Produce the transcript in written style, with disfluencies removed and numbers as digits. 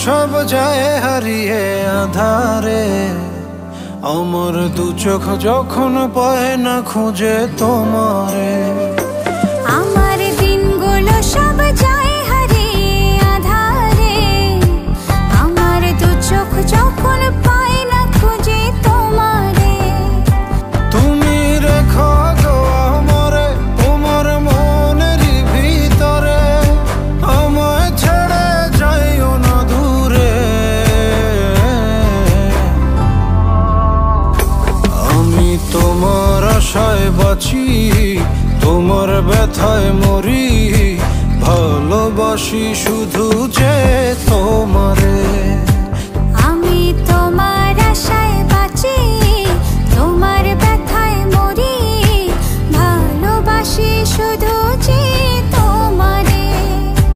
সব যায় হারিয়ে আধারে, আমার দু চোখ যখন পায় না খুঁজে তোমারে। আমার দিনগুলো সব যায় হারিয়ে আধারে, আমার দু চোখ যখন পায় না খুঁজে তোমারে। তুমি রেখো গো আমারে তোমার মনের ভিতরে, আমায় ছেড়ে যাইও না দূরে। আমি তোমার আশায় বাঁচি, তোমার ব্যথায় মরি, ভালোবাসি শুধু যে তোমারে। আমি তোমার আশায় বাঁচি, তোমার ব্যথায় মরি, ভালোবাসি শুধু যে